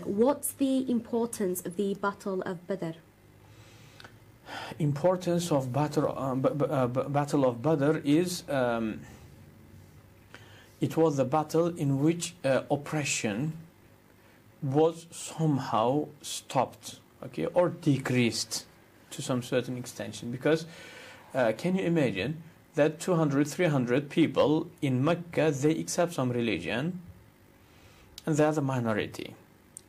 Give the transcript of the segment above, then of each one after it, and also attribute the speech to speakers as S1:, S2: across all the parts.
S1: What's the importance of the Battle of Badr?
S2: Importance of Battle of Badr is it was the battle in which oppression was somehow stopped, okay, or decreased to some certain extension. Because can you imagine that 200, 300 people in Mecca, they accept some religion, and they are the minority.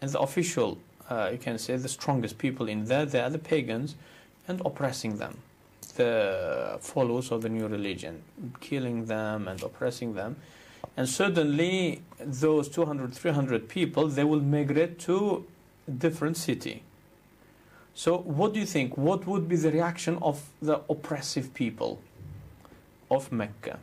S2: And the official, you can say, the strongest people in there, they are the pagans, and oppressing them, the followers of the new religion, killing them and oppressing them. And suddenly, those 200, 300 people, they will migrate to a different city. So what do you think? What would be the reaction of the oppressive people of Mecca?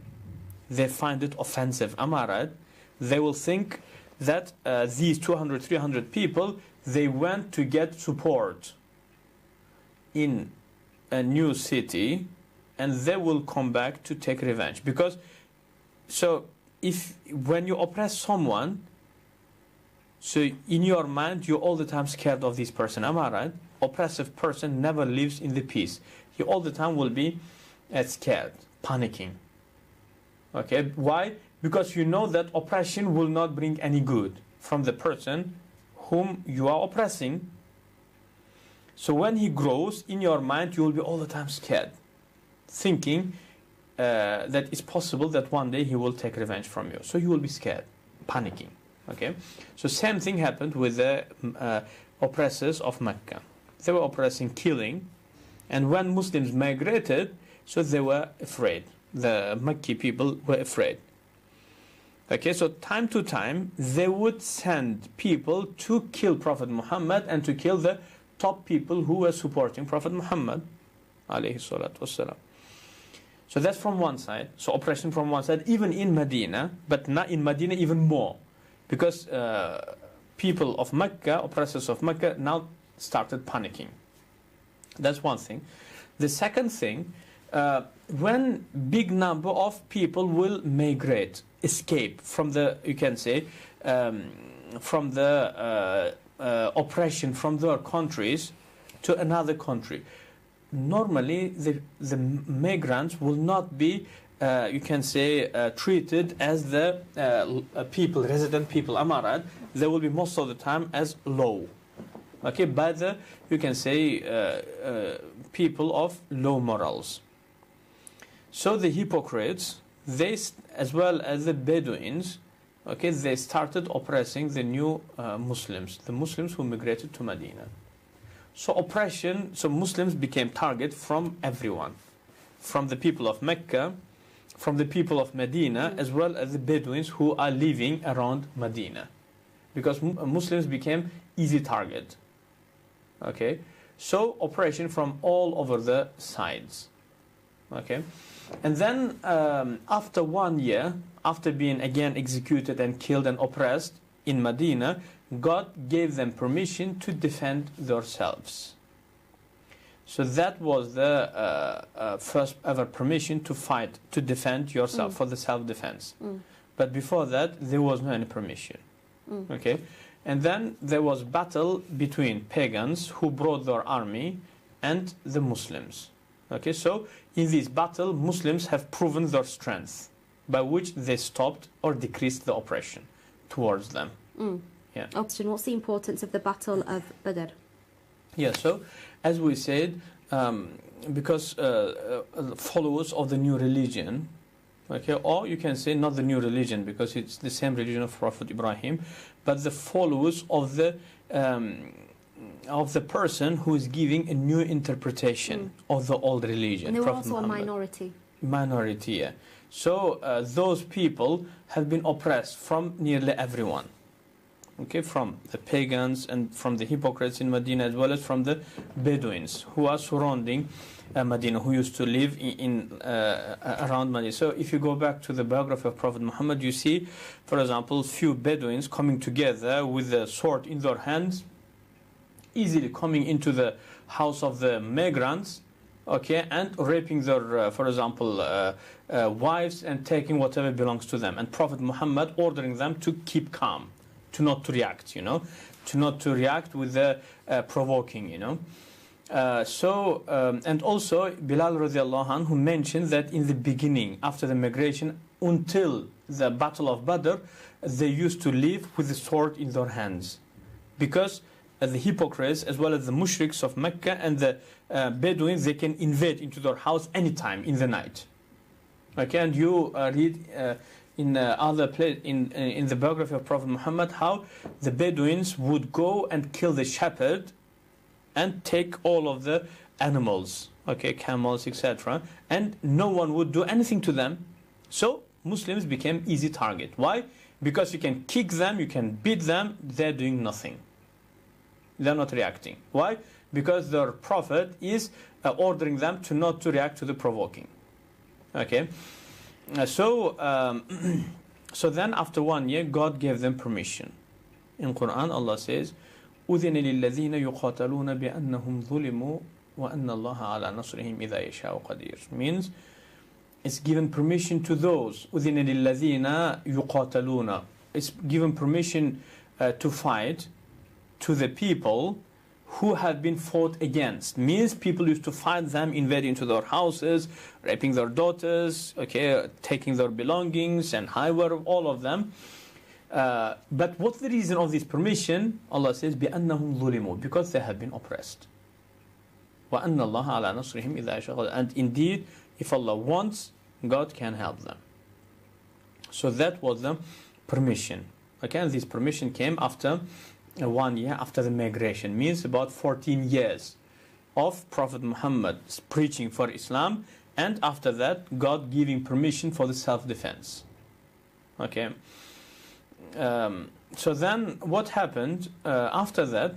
S2: They find it offensive. Am I right? They will think that these 200, 300 people, they went to get support in a new city, and they will come back to take revenge. Because, so, when you oppress someone, so in your mind, you're all the time scared of this person. Am I right? Oppressive person never lives in the peace. He all the time will be scared, panicking. Okay, why? Because you know that oppression will not bring any good from the person whom you are oppressing. So when he grows, in your mind, you will be all the time scared, thinking that it's possible that one day he will take revenge from you. So you will be scared, panicking. Okay, so same thing happened with the oppressors of Mecca. They were oppressing, killing, and when Muslims migrated, so they were afraid. The Mecca people were afraid. Okay, so time to time, they would send people to kill Prophet Muhammad and to kill the top people who were supporting Prophet Muhammad, alayhi salatu wassalam. So that's from one side. So oppression from one side, even in Medina, but not in Medina even more. Because people of Mecca, oppressors of Mecca, now started panicking. That's one thing. The second thing, when big number of people will migrate, escape from the, you can say, from the oppression from their countries to another country. Normally, the migrants will not be, you can say, treated as the people, resident people, Amarat. They will be most of the time as low. Okay, by the, you can say, people of low morals. So the hypocrites, they, as well as the Bedouins, okay, they started oppressing the new Muslims, the Muslims who migrated to Medina. So oppression, so Muslims became target from everyone, from the people of Mecca, from the people of Medina, as well as the Bedouins who are living around Medina, because Muslims became easy target. Okay, so oppression from all over the sides. Okay, and then after 1 year, after being again executed and killed and oppressed in Medina, God gave them permission to defend themselves. So that was the first ever permission to fight, to defend yourself, for the self-defense. But before that, there was no any permission. Okay, and then there was battle between pagans who brought their army and the Muslims. Okay, so in this battle, Muslims have proven their strength, by which they stopped or decreased the oppression towards them. Yeah.
S1: Austin, what's the importance of the Battle of Badr?
S2: Yeah, so as we said, because followers of the new religion, okay, or you can say not the new religion because it's the same religion of Prophet Ibrahim, but the followers of the person who is giving a new interpretation of the old religion.
S1: And they were
S2: Prophet
S1: also
S2: Muhammad.
S1: a minority.
S2: Minority, yeah. So those people have been oppressed from nearly everyone. Okay, from the pagans and from the hypocrites in Medina, as well as from the Bedouins who are surrounding Medina, who used to live around Medina. So if you go back to the biography of Prophet Muhammad, you see, for example, few Bedouins coming together with a sword in their hands, easily coming into the house of the migrants, okay, and raping their, for example, wives and taking whatever belongs to them. And Prophet Muhammad ordering them to keep calm, to not to react, you know. to not to react with the provoking, you know. And also Bilal radiallahu anhu mentioned that in the beginning, after the migration, until the Battle of Badr, they used to live with the sword in their hands, because the hypocrites as well as the mushriks of Mecca and the Bedouins, they can invade into their house anytime in the night. Okay, and you read in other place in the biography of Prophet Muhammad how the Bedouins would go and kill the shepherd and take all of the animals, okay, camels, etc., and no one would do anything to them. So Muslims became easy target. Why? Because you can kick them, you can beat them, they're doing nothing. They're not reacting. Why? Because their prophet is ordering them to not to react to the provoking. Okay, so then after 1 year, God gave them permission. In Quran, Allah says, أُذِنَ لِلَّذِينَ يُقَاتَلُونَ بِأَنَّهُمْ ظُلِمُوا وَأَنَّ اللَّهَ عَلَى نَصْرِهِمْ إِذَا يَشَاءُ قَدِيرٌ. Means it's given permission to those. أُذِنَ لِلَّذِينَ يُقَاتَلُونَ. It's given permission to fight to the people who have been fought against. Means people used to fight them, invade into their houses, raping their daughters, okay, taking their belongings and highware, all of them. But what's the reason of this permission? Allah says, بِأَنَّهُمْ ظُلِمُوا, because they have been oppressed. وَأَنَّ اللَّهَ عَلَى نَصْرِهِمْ إِذَا يَشَاءُ. And indeed, if Allah wants, God can help them. So that was the permission. Okay, and this permission came after 1 year after the migration, means about 14 years of Prophet Muhammad preaching for Islam, and after that God giving permission for the self-defense. Okay, so then what happened after that?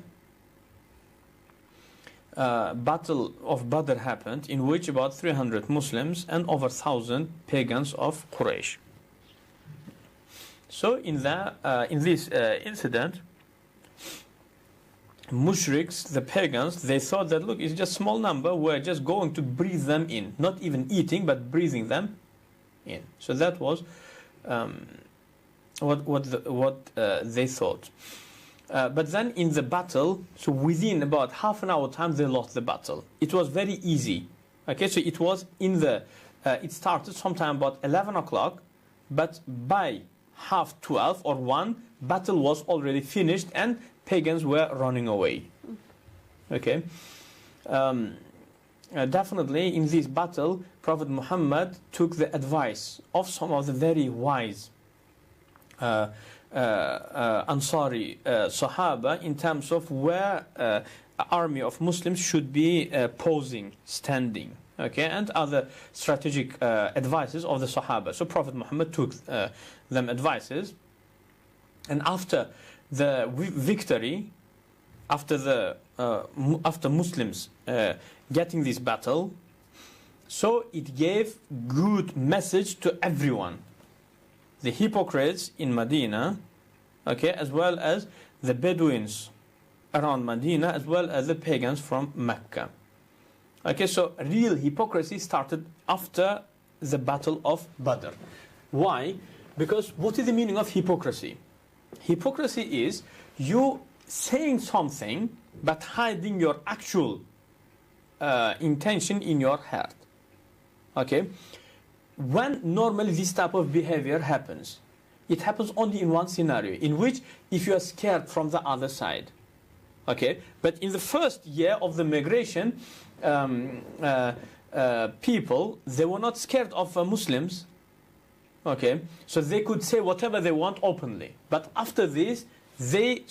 S2: Battle of Badr happened, in which about 300 Muslims and over 1,000 pagans of Quraysh. So in this incident, mushriks, the pagans, they thought that, look, it's just small number, we're just going to breathe them in, not even eating, but breathing them in. So that was what they thought. But then in the battle, so within about half an hour time, they lost the battle. It was very easy. Okay, so it was in the, it started sometime about 11 o'clock, but by 12:30 or 1, battle was already finished and pagans were running away. Okay, definitely in this battle, Prophet Muhammad took the advice of some of the very wise Ansari Sahaba in terms of where an army of Muslims should be posing, standing, okay, and other strategic advices of the Sahaba. So Prophet Muhammad took them advices, and after the victory, after Muslims getting this battle, so it gave good message to everyone. The hypocrites in Medina, okay, as well as the Bedouins around Medina, as well as the pagans from Mecca. Okay, so real hypocrisy started after the Battle of Badr. Why? Because what is the meaning of hypocrisy? Hypocrisy is you saying something but hiding your actual intention in your heart. Okay? When normally this type of behavior happens, it happens only in one scenario, in which if you are scared from the other side. Okay? But in the first year of the migration, people, they were not scared of Muslims. Okay? So they could say whatever they want openly. But after this, they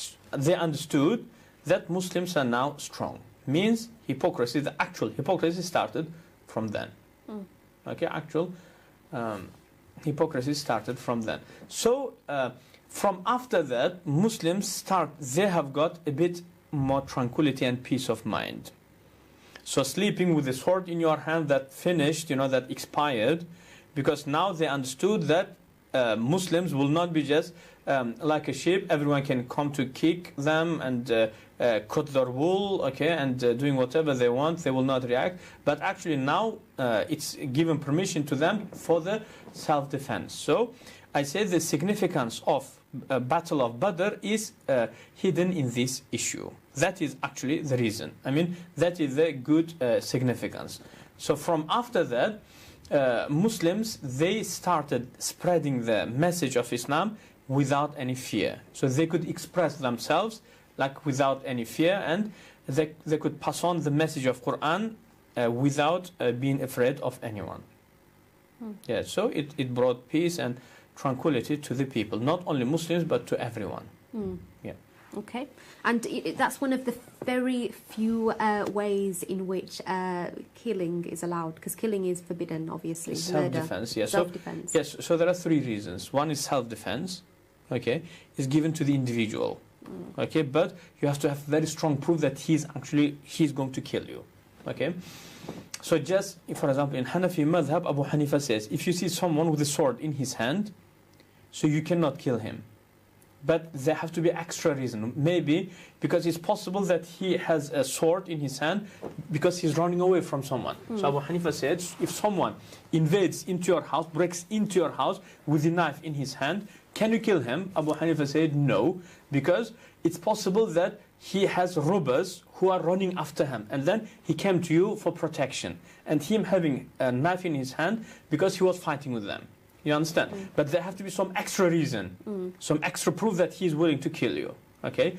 S2: understood that Muslims are now strong. Means hypocrisy, the actual hypocrisy started from then. Okay, actual hypocrisy started from then. So from after that, Muslims they have got a bit more tranquility and peace of mind. So sleeping with a sword in your hand that finished, that expired, because now they understood that Muslims will not be just like a sheep. Everyone can come to kick them and cut their wool, okay, and doing whatever they want. They will not react. But actually now it's given permission to them for the self-defense. So I say the significance of Battle of Badr is hidden in this issue. That is actually the reason. I mean, that is the good significance. So from after that, Muslims, they started spreading the message of Islam without any fear. So they could express themselves like without any fear, and they could pass on the message of Quran without being afraid of anyone. Yeah, so it brought peace and tranquility to the people, not only Muslims but to everyone. Yeah.
S1: Okay, and that's one of the very few ways in which killing is allowed, because killing is forbidden, obviously.
S2: Self-defense, yes.
S1: Self-defense.
S2: So, yes, so there are three reasons. One is self-defense, okay, is given to the individual, okay, but you have to have very strong proof that he's going to kill you, okay. So just, for example, in Hanafi madhab, Abu Hanifa says, if you see someone with a sword in his hand, so you cannot kill him. But there have to be extra reason. Maybe because it's possible that he has a sword in his hand because he's running away from someone. So Abu Hanifa said, if someone invades into your house, breaks into your house with a knife in his hand, can you kill him? Abu Hanifa said no, because it's possible that he has robbers who are running after him, and then he came to you for protection, and him having a knife in his hand because he was fighting with them. You understand? But there have to be some extra reason, some extra proof that he's willing to kill you. Okay,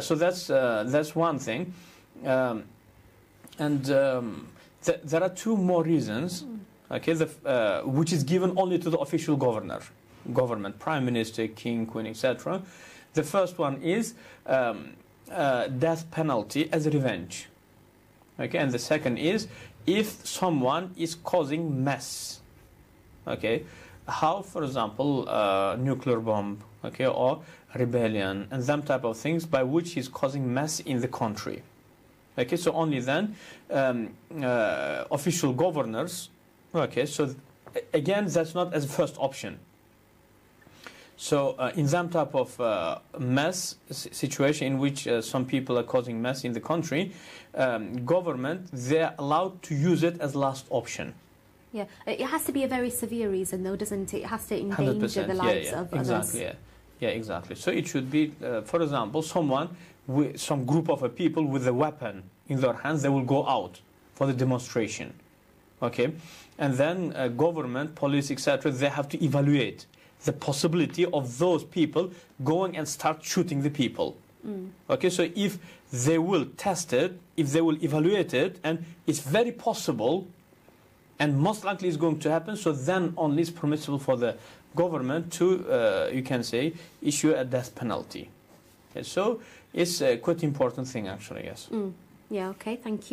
S2: so that's one thing, and there are two more reasons. Okay, which is given only to the official government, prime minister, king, queen, etc. The first one is death penalty as a revenge. Okay, and the second is if someone is causing mess. Okay, how, for example, nuclear bomb, okay, or rebellion, and them type of things by which he's causing mess in the country. Okay, so only then official governors. Okay, so again, that's not as a first option. So in that type of mess situation in which some people are causing mess in the country, government, they're allowed to use it as last option.
S1: Yeah, it has to be a very severe reason, though, doesn't it? It has to endanger the lives of
S2: exactly,
S1: others.
S2: Yeah, exactly. So it should be, for example, some group of people with a weapon in their hands, they will go out for the demonstration. Okay, and then government, police, etc., they have to evaluate the possibility of those people going and start shooting the people. Okay, so if they will test it, if they will evaluate it, and it's very possible, and most likely it's going to happen, so then only it's permissible for the government to, you can say, issue a death penalty. Okay, so it's a quite important thing, actually, yes.
S1: Yeah, okay, thank you.